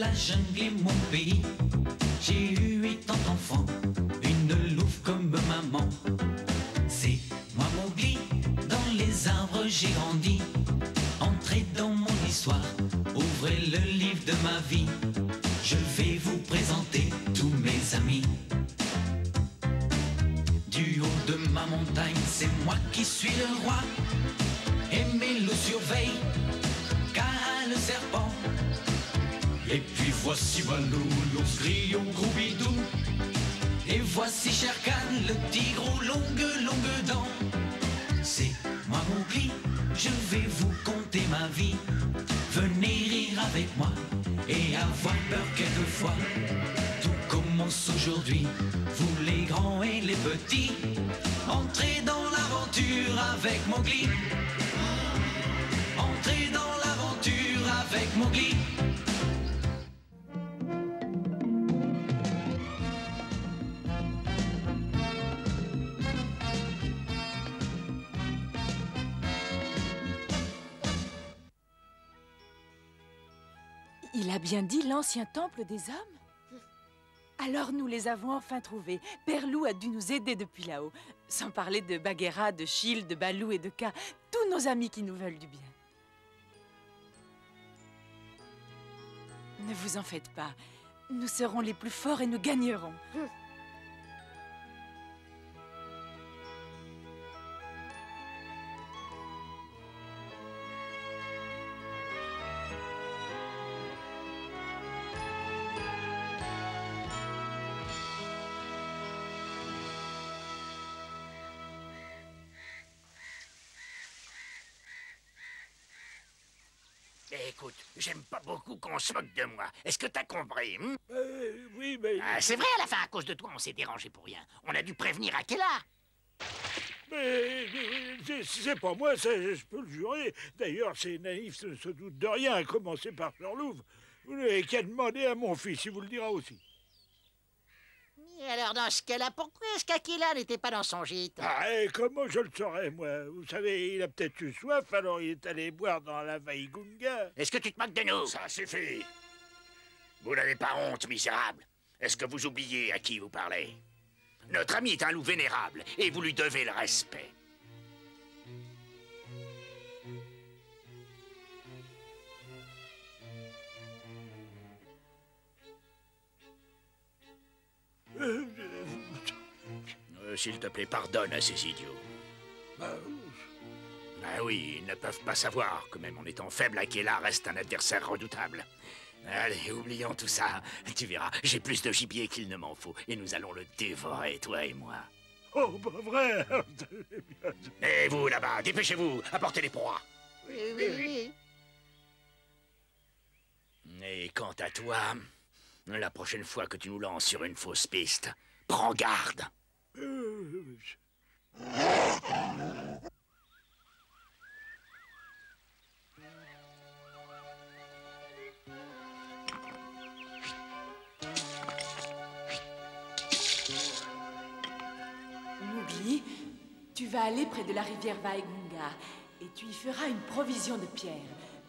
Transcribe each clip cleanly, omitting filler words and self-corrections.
la jungle est mon pays. J'ai eu 80 enfants, une louve comme maman. C'est moi Mowgli, dans les arbres j'ai grandi. Entrez dans mon histoire, ouvrez le livre de ma vie. Je vais vous présenter tous mes amis. Du haut de ma montagne, c'est moi qui suis le roi. Et mes loups surveillent, car le serpent. Et puis voici Balou, l'ours gris au gros bidou. Et voici Shere Khan, le tigre aux longues dents. C'est moi Mowgli, je vais vous conter ma vie. Venez rire avec moi et avoir peur quelquefois. Tout commence aujourd'hui, vous les grands et les petits. Entrez dans l'aventure avec Mowgli. Entrez dans l'aventure avec Mowgli. Il a bien dit l'ancien temple des hommes? Alors nous les avons enfin trouvés. Père Loup a dû nous aider depuis là-haut. Sans parler de Bagheera, de Chil, de Balou et de Kaa. Tous nos amis qui nous veulent du bien. Ne vous en faites pas. Nous serons les plus forts et nous gagnerons. Écoute, j'aime pas beaucoup qu'on se moque de moi. Est-ce que t'as compris? Oui, mais... Ah, c'est vrai, à la fin, à cause de toi, on s'est dérangé pour rien. On a dû prévenir Akela. Mais c'est pas moi, ça, je peux le jurer. D'ailleurs, ces naïfs ne se doutent de rien, à commencer par Louve. Vous n'avez qu'à demander à mon fils, il vous le dira aussi. Et alors, dans ce cas-là, pourquoi est-ce qu'Akela n'était pas dans son gîte? Ah, et comment je le saurais, moi? Vous savez, il a peut-être eu soif, alors il est allé boire dans la Waïgunga. Est-ce que tu te moques de nous? Ça suffit. Vous n'avez pas honte, misérable. Est-ce que vous oubliez à qui vous parlez? Notre ami est un loup vénérable, et vous lui devez le respect. S'il te plaît, pardonne à ces idiots. Ah oui, ils ne peuvent pas savoir que même en étant faible, Akela reste un adversaire redoutable. Allez, oublions tout ça. Tu verras, j'ai plus de gibier qu'il ne m'en faut, et nous allons le dévorer, toi et moi. Oh, pas vrai. Et vous, là-bas, dépêchez-vous, apportez les proies. Oui. Et quant à toi, la prochaine fois que tu nous lances sur une fausse piste, prends garde. Mowgli, tu vas aller près de la rivière Waïgunga et tu y feras une provision de pierres.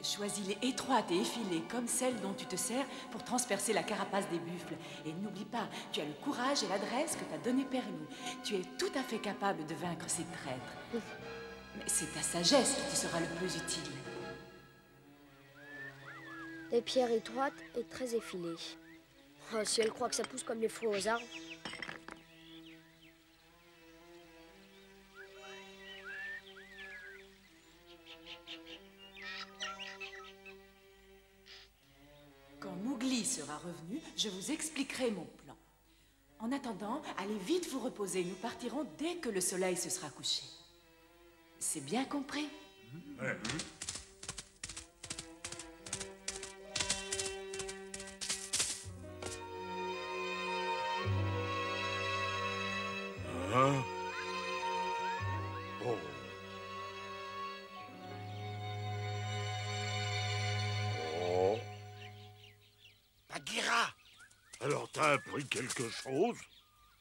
Choisis-les étroites et effilées comme celles dont tu te sers pour transpercer la carapace des buffles. Et n'oublie pas, tu as le courage et l'adresse que t'a donné Père Loup. Tu es tout à fait capable de vaincre ces traîtres. Mais c'est ta sagesse qui te sera le plus utile. Des pierres étroites et très effilées. Oh, si elle croit que ça pousse comme les fruits aux arbres. Quand Mowgli sera revenu, je vous expliquerai mon plan. En attendant, allez vite vous reposer. Nous partirons dès que le soleil se sera couché. C'est bien compris? Hein? Oh. Oh. Bagheera! Alors t'as appris quelque chose?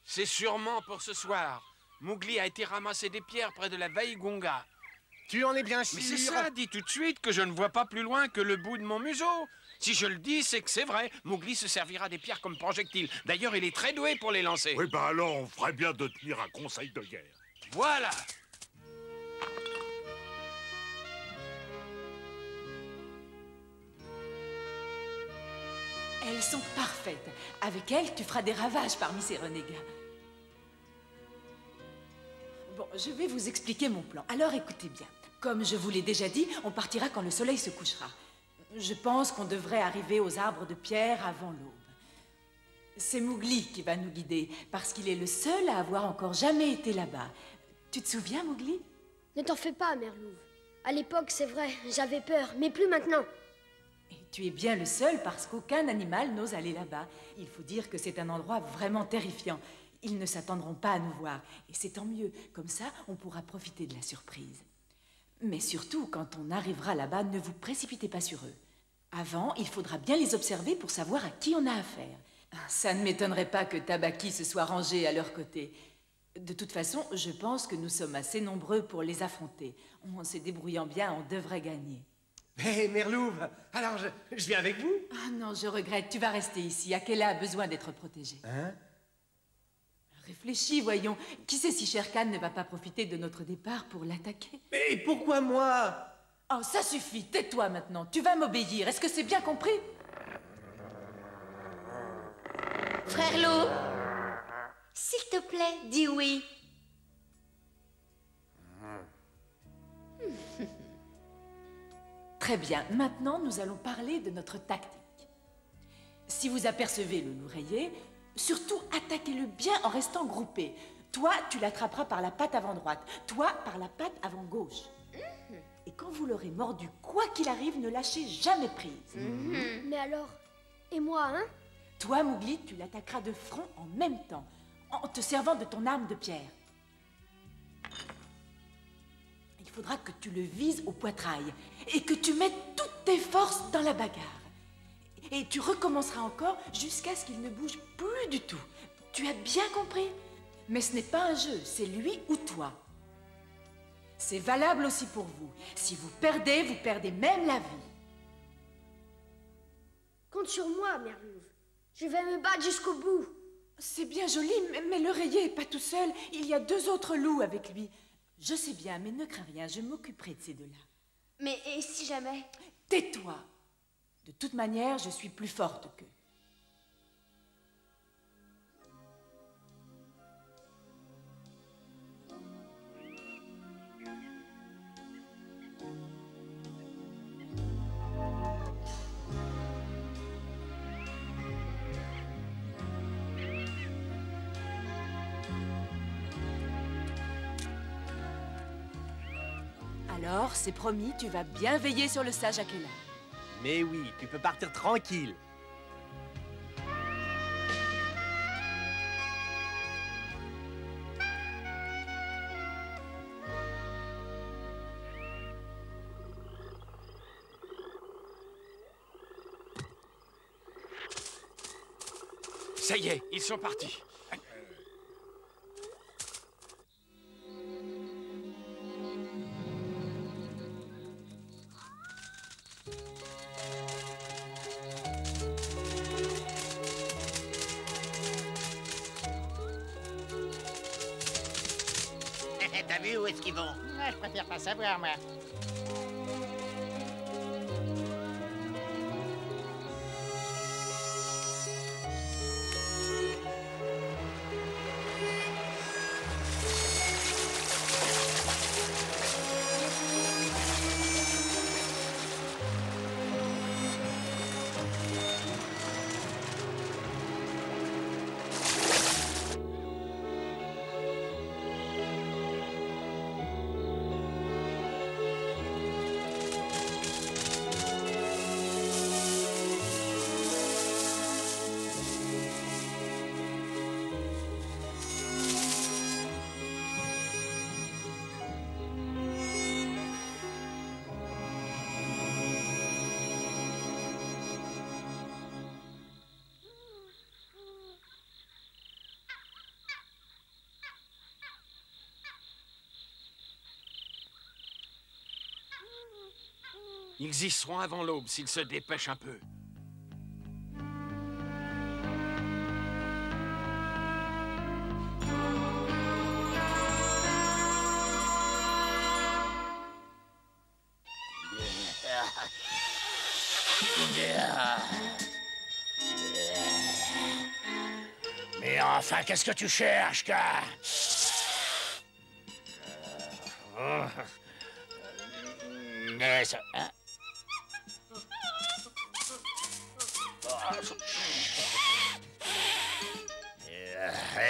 C'est sûrement pour ce soir. Mowgli a été ramasser des pierres près de la Waïgunga. Tu en es bien sûr? Mais c'est ça, dis tout de suite que je ne vois pas plus loin que le bout de mon museau. Si je le dis, c'est que c'est vrai. Mowgli se servira des pierres comme projectiles. D'ailleurs, il est très doué pour les lancer. Oui, bah alors on ferait bien de tenir un conseil de guerre. Voilà. Elles sont parfaites. Avec elles, tu feras des ravages parmi ces renégats. Bon, je vais vous expliquer mon plan. Alors écoutez bien. Comme je vous l'ai déjà dit, on partira quand le soleil se couchera. Je pense qu'on devrait arriver aux arbres de pierre avant l'aube. C'est Mowgli qui va nous guider, parce qu'il est le seul à avoir encore jamais été là-bas. Tu te souviens, Mowgli? Ne t'en fais pas, Mère Louve. À l'époque, c'est vrai, j'avais peur, mais plus maintenant. Et tu es bien le seul parce qu'aucun animal n'ose aller là-bas. Il faut dire que c'est un endroit vraiment terrifiant. Ils ne s'attendront pas à nous voir. Et c'est tant mieux. Comme ça, on pourra profiter de la surprise. Mais surtout, quand on arrivera là-bas, ne vous précipitez pas sur eux. Avant, il faudra bien les observer pour savoir à qui on a affaire. Ça ne m'étonnerait pas que Tabaqui se soit rangé à leur côté. De toute façon, je pense que nous sommes assez nombreux pour les affronter. En se débrouillant bien, on devrait gagner. Hé, Mère Louve, alors je viens avec vous? Ah non, je regrette, tu vas rester ici. Akela a besoin d'être protégé. Hein? Réfléchis, voyons. Qui sait si Shere Khan ne va pas profiter de notre départ pour l'attaquer? Mais pourquoi moi? Oh, ça suffit, tais-toi maintenant. Tu vas m'obéir, est-ce que c'est bien compris? Frère Loup, s'il te plaît, dis oui. Très bien, maintenant nous allons parler de notre tactique. Si vous apercevez le loup rayé, surtout attaquez-le bien en restant groupé. Toi, tu l'attraperas par la patte avant droite, toi par la patte avant gauche. Et quand vous l'aurez mordu, quoi qu'il arrive, ne lâchez jamais prise. Mais alors, et moi, hein? Toi, Mowgli, tu l'attaqueras de front en même temps, en te servant de ton arme de pierre. Il faudra que tu le vises au poitrail et que tu mettes toutes tes forces dans la bagarre. Et tu recommenceras encore jusqu'à ce qu'il ne bouge plus du tout. Tu as bien compris? Mais ce n'est pas un jeu, c'est lui ou toi. C'est valable aussi pour vous. Si vous perdez même la vie. Compte sur moi, Mère Louve. Je vais me battre jusqu'au bout. C'est bien joli, mais le rayé n'est pas tout seul. Il y a 2 autres loups avec lui. Je sais bien, mais ne crains rien, je m'occuperai de ces 2-là. Mais et si jamais? Tais-toi. De toute manière, je suis plus forte qu'eux. Alors, c'est promis, tu vas bien veiller sur le sage Akela. Mais oui, tu peux partir tranquille. Ça y est, ils sont partis. T'as vu où est-ce qu'ils vont? Je préfère pas savoir, moi. Ils y seront avant l'aube s'ils se dépêchent un peu. Mais enfin, qu'est-ce que tu cherches, gars? Mais ça... Hein?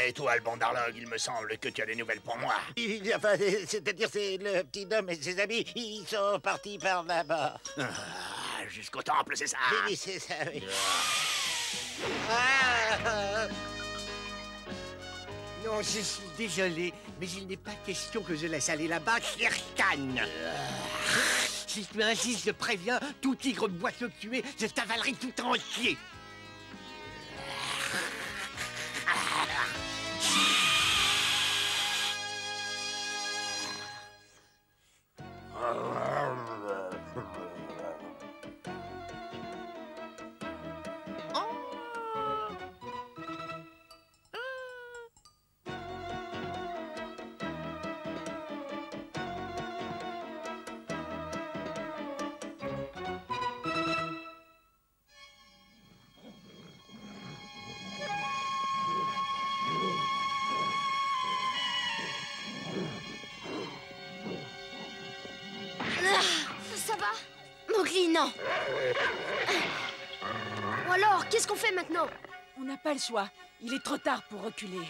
Et toi, le bandarlogue, il me semble que tu as des nouvelles pour moi. Enfin, c'est-à-dire, c'est le petit homme et ses amis, ils sont partis par là-bas. Jusqu'au temple, c'est ça? Oui, c'est ça, oui. Ah. Non, je suis désolé, mais il n'est pas question que je laisse aller là-bas Shere Khan. Si tu insistes, je préviens, tout tigre boiteux que tu es, je t'avalerai tout entier. Ça va? Mowgli, non. Ou alors, qu'est-ce qu'on fait maintenant? On n'a pas le choix. Il est trop tard pour reculer.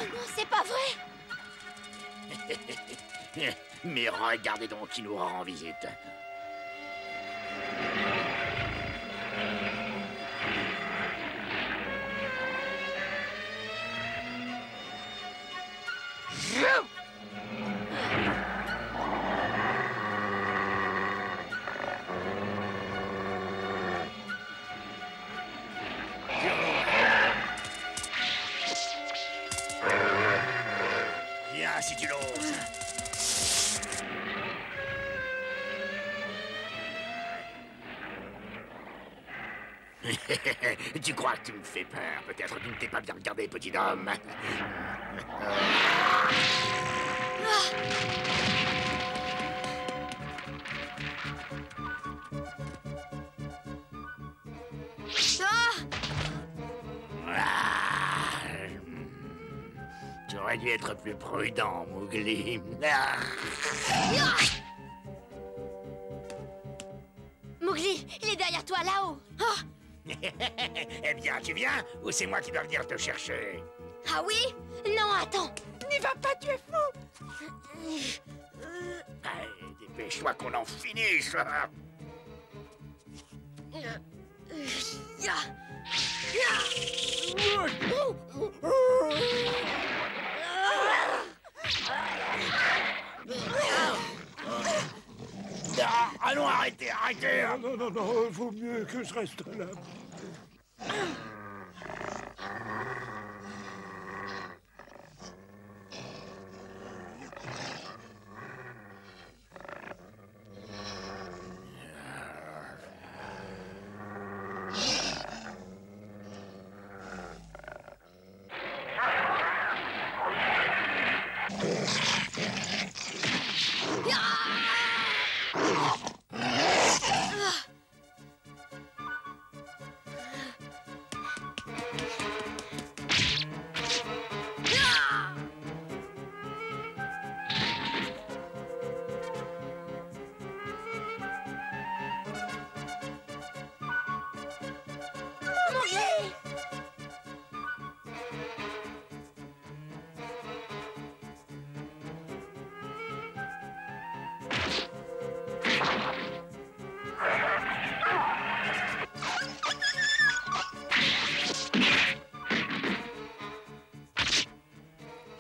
Oh non, c'est pas vrai. Mais regardez donc qui nous rend visite. Viens si tu l'oses. Tu crois que tu me fais peur? Peut-être que tu ne t'es pas bien regardé, petit homme. Tu aurais dû être plus prudent, Mowgli. Mowgli, il est derrière toi, là-haut. Oh. Eh bien, tu viens ou c'est moi qui dois venir te chercher? Ah oui? Non, attends. N'y va pas, tu es fou! Allez, dépêche-toi qu'on en finisse. Allons, arrêtez, arrêtez! Non, non, non, vaut mieux que je reste là.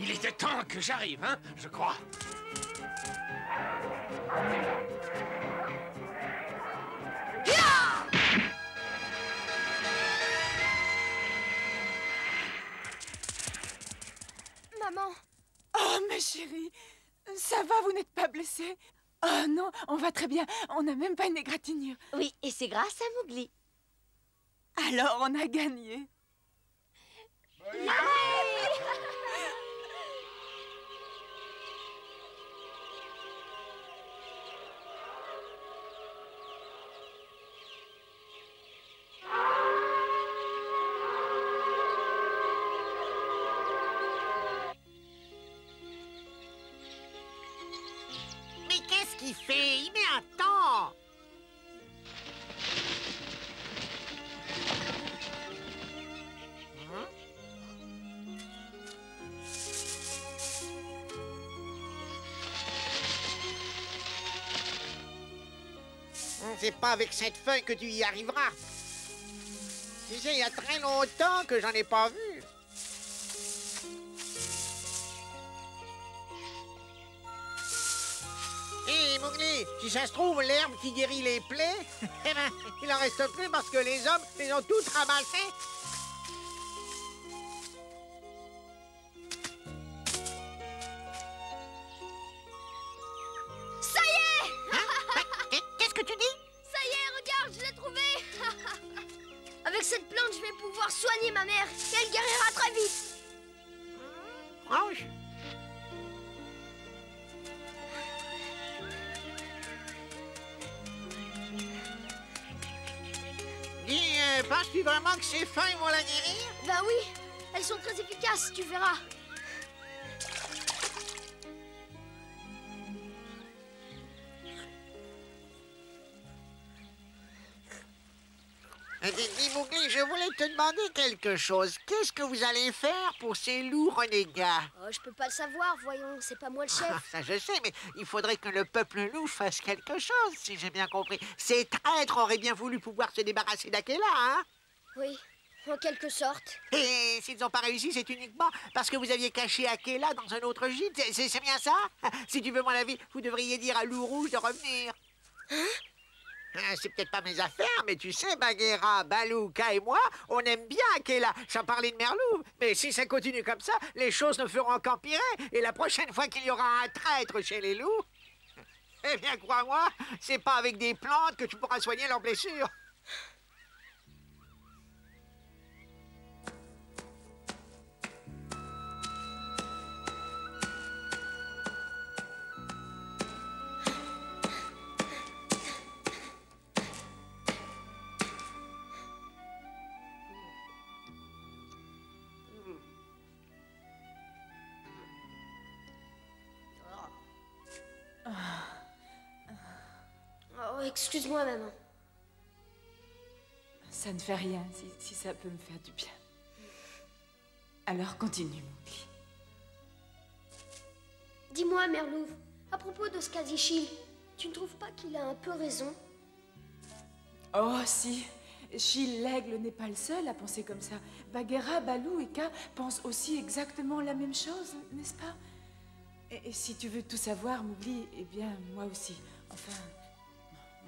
Il était temps que j'arrive, hein, je crois. Maman. Oh, ma chérie, ça va, vous n'êtes pas blessée? Oh non, on va très bien, on n'a même pas une égratignure. Oui, et c'est grâce à Mowgli. Alors, on a gagné. qu'il fait? Il met un temps. C'est pas avec cette feuille que tu y arriveras. Tu sais, il y a très longtemps que j'en ai pas vu. Hé, Mowgli, si ça se trouve, l'herbe qui guérit les plaies, eh ben, il en reste plus parce que les hommes les ont toutes ramassées. Ça y est! Qu'est-ce que tu dis? Ça y est, regarde, je l'ai trouvé! Avec cette plante, je vais pouvoir soigner ma mère et elle guérira très vite. Franche. Dis, penses-tu vraiment que ces feuilles vont la guérir? Ben oui, elles sont très efficaces, tu verras. Dis, Mowgli, je voulais te demander quelque chose. Qu'est-ce que vous allez faire pour ces loups renégats? Oh, je peux pas le savoir, voyons, c'est pas moi le chef. Ça je sais, mais il faudrait que le peuple loup fasse quelque chose, si j'ai bien compris. Ces traîtres auraient bien voulu pouvoir se débarrasser d'Akela, hein? Oui, en quelque sorte. Et s'ils n'ont pas réussi, c'est uniquement parce que vous aviez caché Akela dans un autre gîte. C'est bien ça? Si tu veux mon avis, vous devriez dire à Loup Rouge de revenir. Hein? C'est peut-être pas mes affaires, mais tu sais, Bagheera, Baloo, Kaa et moi, on aime bien Akela, sans parler de Merlou. Mais si ça continue comme ça, les choses ne feront qu'empirer. Et la prochaine fois qu'il y aura un traître chez les loups, eh bien, crois-moi, c'est pas avec des plantes que tu pourras soigner leurs blessures. Oh, excuse-moi, maman. Ça ne fait rien si ça peut me faire du bien. Alors continue, Mowgli. Dis-moi, Merlouve, à propos de Skazishil, tu ne trouves pas qu'il a un peu raison? Oh si, Chil l'aigle n'est pas le seul à penser comme ça. Bagheera, Baloo et Kaa pensent aussi exactement la même chose, n'est-ce pas? Et si tu veux tout savoir, Mowgli, eh bien, moi aussi. Enfin,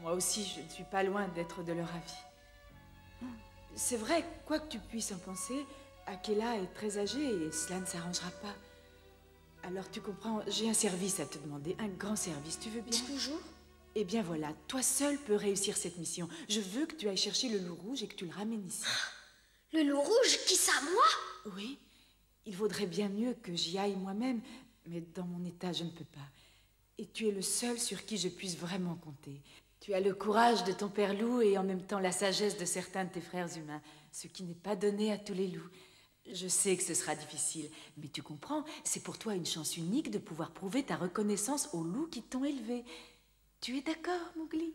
moi aussi, je ne suis pas loin d'être de leur avis. C'est vrai, quoi que tu puisses en penser, Akela est très âgée et cela ne s'arrangera pas. Alors tu comprends, j'ai un service à te demander, un grand service, tu veux bien? Toujours? Eh bien voilà, toi seul peux réussir cette mission. Je veux que tu ailles chercher le loup rouge et que tu le ramènes ici. Le loup rouge? Qui ça, moi? Oui, il vaudrait bien mieux que j'y aille moi-même, mais dans mon état, je ne peux pas. Et tu es le seul sur qui je puisse vraiment compter. Tu as le courage de ton père loup et en même temps la sagesse de certains de tes frères humains, ce qui n'est pas donné à tous les loups. Je sais que ce sera difficile, mais tu comprends, c'est pour toi une chance unique de pouvoir prouver ta reconnaissance aux loups qui t'ont élevé. Tu es d'accord, Mowgli?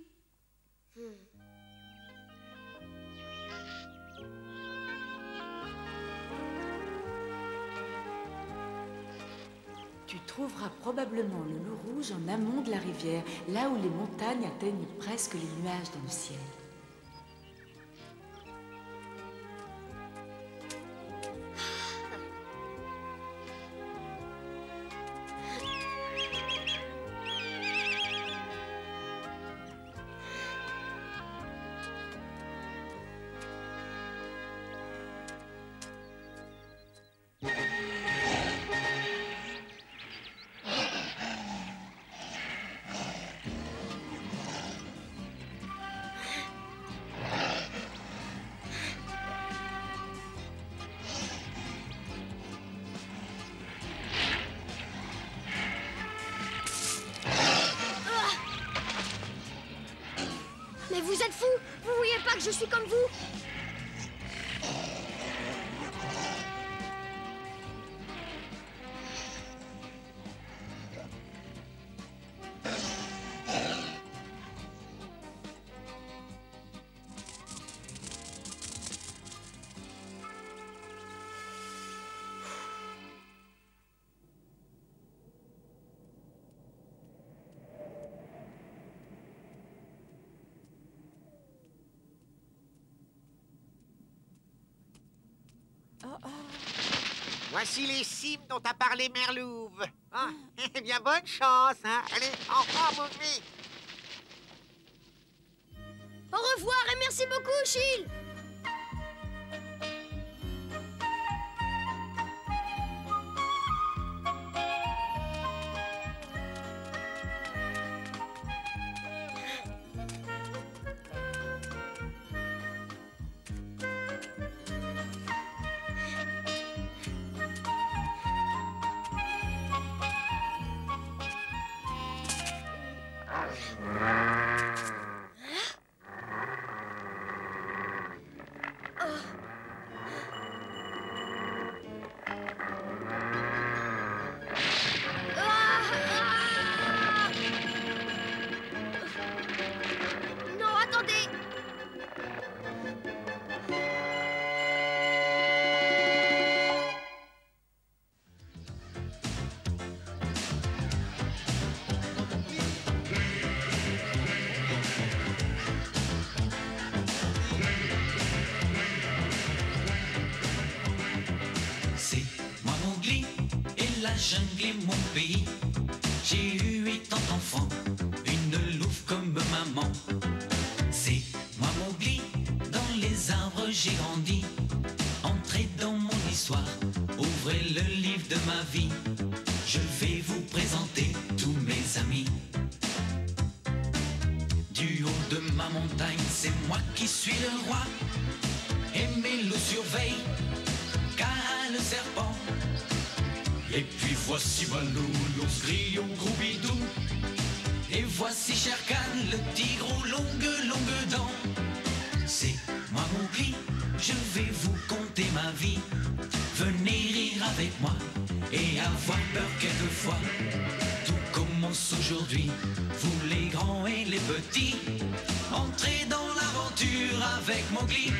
Tu trouveras probablement le loup rouge en amont de la rivière, là où les montagnes atteignent presque les nuages dans le ciel. Mais vous êtes fous! Vous voyez pas que je suis comme vous? Voici les cimes dont a parlé Merlouve. Ah, eh bien, bonne chance, hein. Allez, au revoir, Mowgli. Au revoir et merci beaucoup, Chil. Non, attendez. C'est moi Mowgli, et la jungle est mon pays. J'ai eu 8 ans d'enfant, une louve comme maman. C'est moi Mowgli, dans les arbres j'ai grandi. Entrez dans mon histoire, ouvrez le livre de ma vie. Je vais vous présenter tous mes amis. Du haut de ma montagne, c'est moi qui suis le roi. Et mes loups surveillent le serpent. Et puis voici Balou, l'ours gris au gros bidou. Et voici Shere Khan, le tigre aux longues dents. C'est moi Mowgli, je vais vous conter ma vie. Venez rire avec moi et avoir peur quelquefois. Tout commence aujourd'hui, vous les grands et les petits. Entrez dans l'aventure avec Mowgli.